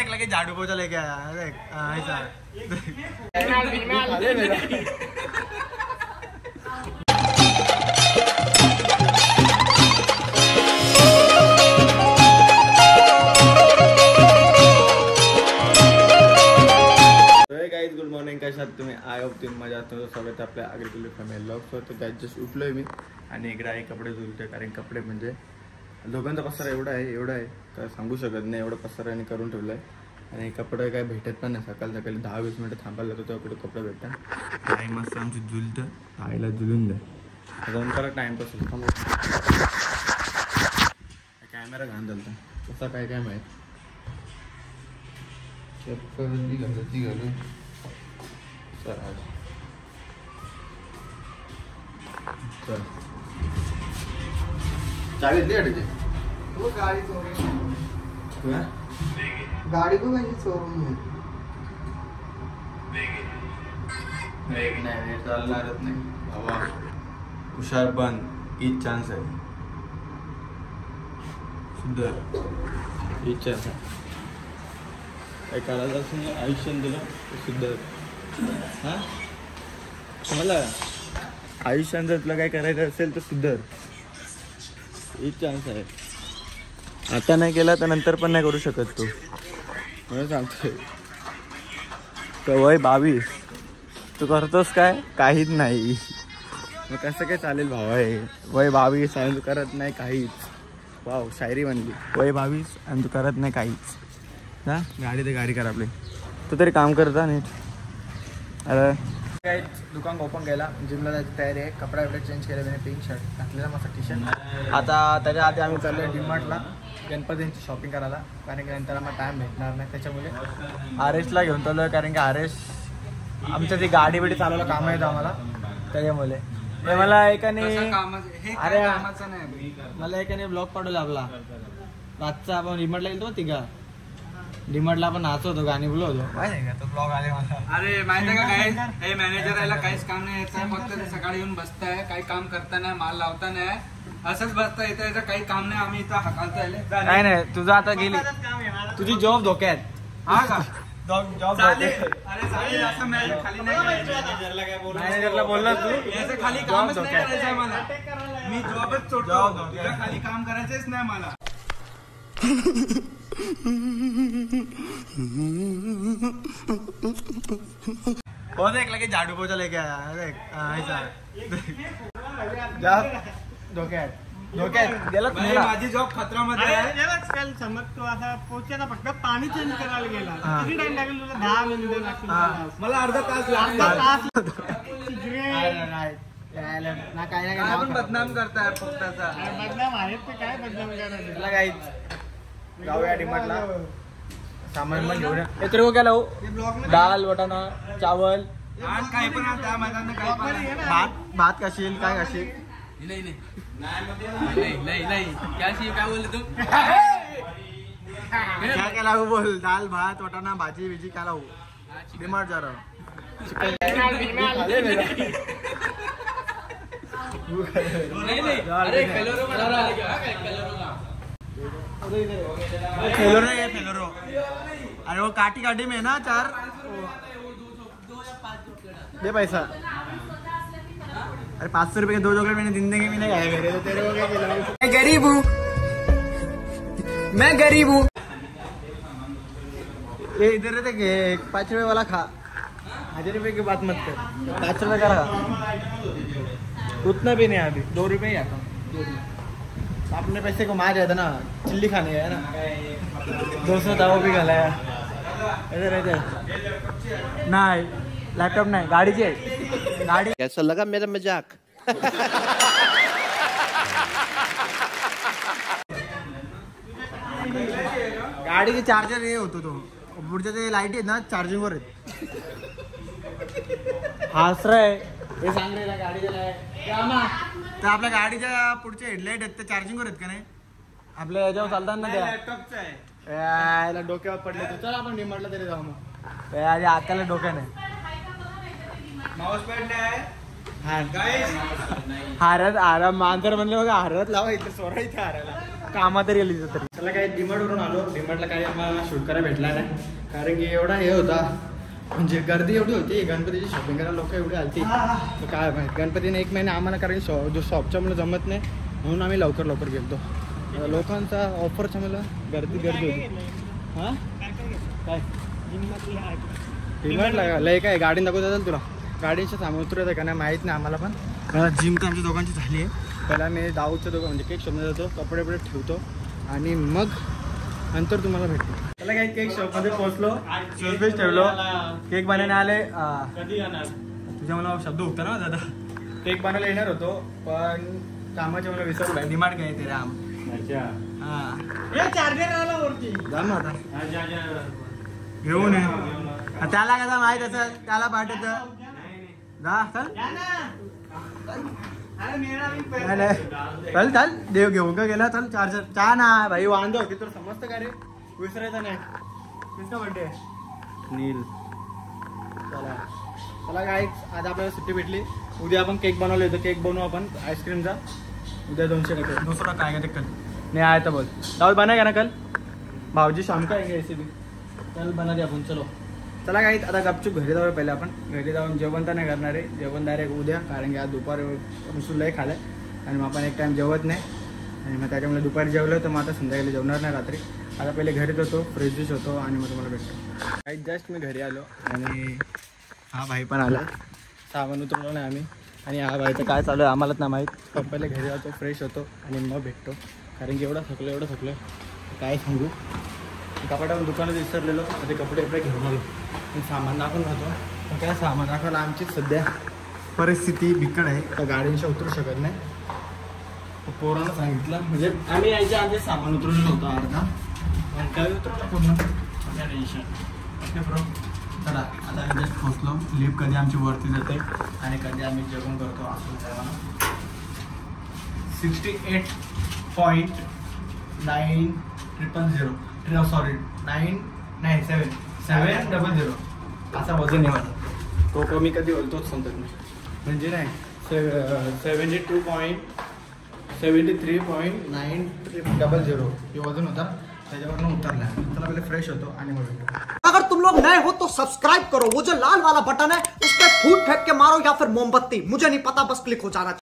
देख लगे झाड़ू पोछा लेके आया देख ऐसा गाइस गुड मॉर्निंग कशा आहात तुम्ही आय होप तुम्ही मजा असतो स्वागत आपल्या ॲग्रिकल्चर फॅमिली ब्लॉग्स होतं त्यात जस्ट उठलोय मी आणि इकडे आहे कपडे धुलतोय कारण कपडे म्हणजे दोघांचा पसारा एवढा आहे काय सांगू शकत नाही एवढं पसाराने करून ठेवलंय आणि कपडे काय भेटत पण नाही सकाळी 10-20 मिनिटं थांबायला लागतो तेव्हा कुठे कपडे भेटतात काही मस्त आमची झुलतं आईला झुलून द्या जाऊन करा टाइमपास होतो कॅमेरा घाण झालता कसा काय माहीत ती घालू चल चावी दे अडके वो गाड़ी चोरी गाड़ी को कहीं शोरूम में नाही चालणारच नाही बाबा हुशार बन हीच चान्स आहे सुंदर हीच चान्स आहे काय करायचं असेल आयुष्य तुला सुंदर हा मला आयुष्यात जर तुला काय करायचं असेल तर सुधर हीच चान्स आहे आता नाही केला तर नंतर पण नाही करू शकत तू म्हणून सांगतोय तर वय 22 तू करतोस काय काहीच नाही मग कसं काय चालेल भावा आहे वय 22 आणि तू करत नाही काहीच वाव शायरी म्हणली वय 22 आणि तू करत नाही काहीच हा गाडी ते गाडी कर आपली तू तरी काम करता नीट अरे काय दुकान ओपन केला जिमला जायची तयारी आहे कपडा चेंज केला त्याने पिंक शर्ट घातलेला मस्त टी शर्ट आता त्याच्या आधी आम्ही चाललो डीमार्टला गणपतींची शॉपिंग करायला कारण की नंतर आम्हाला टाईम भेटणार नाही त्याच्यामुळे आरेशला घेऊन चाललो कारण की आरेश आमच्या ती गाडी बिडी चालवायला काम येतं आम्हाला त्याच्यामुळे हे मला एकाने अरे मला एकाने ब्लॉग पाठवला आपला रातचा आपण डीमार्टला गेलो तिघा डीमार्टला आपण नाचतो होतो गाणी बोललो होतो माहिती का तो ब्लॉग आले मला अरे माहिती का काय हे मॅनेजर यायला काहीच काम नाही यायचं फक्त ते सकाळी येऊन बसताय काही काम करता नाही माल लावता नाही असंच बसता येतं याचं काही काम नाही आम्ही इथं हकालता काय नाही तुझं आता गेली तुझी जॉब धोक्यात हा का जॉब अरे असं खाली नाही मॅनेजरला बोलला तू याचं खाली कामच नाही करायचंय मला मी जॉबच सोडतो खाली काम करायचंच नाही मला वो देख लगे झाड़ू पोछा लेके आया देख ऐसा धोक्यात माझी जॉब खतरामध्ये आहे चल समजतो असा पोछ्याचा फक्त पाणी चेंज करायला गेला किती टाइम लागेल तुला 10 मिनिटं लागतील मला अर्धा तास ना काय ना आपण बदनाम करताय फक्तचा बदनाम आहेत ते काय बदनाम करायचं काय जाऊया डीमार्टला सामान पण घेऊया तेरे को क्या लावू दाल वटाणा चावल काय पण भात खाशील काय खाशील नाही काय बोलले तू काय लावू बोल दाल भात वटाणा भाजी बिजी काय लावू डीमार्ट जा रहा फेलोरो अरे वो काटी में ना 4 दे पैसा अरे 500 रुपए के 2 चॉकलेट मैंने जिंदगी में नहीं खाया मेरे तो तेरे को क्या खिलाऊं मैं गरीब हूँ ये इधर रहते के 5 रुपए वाला खा 1000 रुपए की बात मत कर 5 रुपए का उतना भी नहीं अभी 2 रुपए ही आता अपने पैसे को मार जाता ना चिल्ली खाने गया ना 200 दावा भी घालाया नहीं लैपटॉप नहीं गाड़ी चाहिए गाड़ी कैसा लगा मेरा मजाक गाड़ी की चार्जर ये होतो तो पुढच्या ते लाईट आहेत ना चार्जिंग वर आहेत हासराय हे सांग रे गाडीच्या तर आपल्या गाडीच्या पुढचे हेडलाईट आहेत ते चार्जिंग वर आहेत का नाही आपल्या याच्यावर चालतात ना त्या लॅपटॉपचं आहे याला डोक्यावर पडले तर चल आपण डीमार्टला तरी जाऊ मग यार आकाला डोक्या नाही माऊस पॅड नाही हारत आराम मांजर म्हणलं बघा हारत लावा इथे सोडा इथे हारायला कामात तरी आली तरी. त्याला काही डिमार्टवरून आलो. डिमार्टला काही आम्हाला शूट करायला भेटला नाही, कारण की एवढा हे होता, म्हणजे गर्दी एवढी होती. गणपतीची शॉपिंग करायला लोक एवढी आलती तर काय माहिती. गणपतीने 1 महिना आम्हाला, कारण जो शॉपच्या मला जमत नाही म्हणून आम्ही लवकर गेलो. लोकांचा ऑफरच्या मला गर्दी होती. हां काय डिमार्टला लय काय गाडी दाखवत असेल तुला. गाडीच्या सामान उतरत आहे का नाही माहीत नाही आम्हाला, पण जिम तर आमच्या दोघांची झाली आहे. पहिला मी दाऊदच्या दोघं म्हणजे केक शॉपमध्ये जातो, कपडे ठेवतो आणि मग नंतर तुम्हाला भेटतो. त्याला काही केक शॉपमध्ये पोहोचलो, शूजबेस ठेवलो, केक बनायला आले. कधी येणार तुझ्या मला शब्द होता ना दादा. केक बनायला येणार होतो पण कामाचे मला विसरलो. डिमांड काय ते राम. हां चार्जर आला वरती जा ना आता घेऊन ये. त्याला कसं माहीत असं त्याला पाठवत जा. चल चल देव घेऊन का गेला. चल चार्जर चा ना भाई वांदो होती तर समजतं का रे, विसरायचं नाही. किसका बर्थडे नील. चला काय आज आपल्याला सुट्टी भेटली. उद्या आपण केक बनवले होतं, केक बनवू आपण आईस्क्रीमचा. उद्या 200 टक्के दुसरा काय का ते कल नाही आहे तर बोल दाऊद बनाएगा ना कल. भाऊजी शाम का आएंगे रेसिपी कल बना दे आपण. चलो चला काही आता गपचूप घरी जाऊया. पहिले आपण घरी जाऊन जेवण तर नाही करणार आहे, जेवण डायरेक्ट उद्या, कारण की आज दुपार लय खालं आणि मग आपण एक टाईम जेवत नाही आणि मग त्याच्यामुळे दुपारी जेवलं तर मग आता संध्याकाळी जेवणार नाही रात्री. आता पहिले घरीच होतो, फ्रेश होतो आणि मग तुम्हाला भेटतो. काही जस्ट मी घरी आलो आणि हा भाई पण आला. सामान उतरलो नाही आम्ही आणि हा भाईचं काय चालू आहे आम्हालाच ना माहीत. पण पहिले घरी जातो, फ्रेश होतो आणि मग भेटतो, कारण की एवढं थकलो काय सांगू. कपड्यावर दुकानात विसरलेलो, ते कपडे घेऊन आलो आणि सामान दाखवून राहतो. पण काय सामान दाखवायला आमचीच सध्या परिस्थिती बिकट आहे, तर गाडींशी उतरू शकत नाही. पोरानं सांगितलं म्हणजे आम्ही यायच्या आधी सामान उतरलेलं होतं अर्धा, पण काय उतरलं पूर्ण टेन्शन. ओके ब्रो चला आता आम्ही जस्ट पोचलो. लिफ्ट कधी आमची वरती जाते आणि कधी आम्ही जेवण करतो असं सर्वांना. 68.9000 सॉरी 700 असा वजन आहे माझं. तो कमी कधी होईल तोच समजत नाही. म्हणजे नाही 73.900 हे वजन होता, त्याच्यावरनं उतरला. चला पहिले फ्रेश होतो आणि मग अगर तुम लोग नए हो तो सब्सक्राइब करो, वो जो लाल वाला बटन है उस पर फूट फेंक के मारो या फिर मोमबत्ती, मुझे नहीं पता, बस क्लिक हो जाना चाहिए.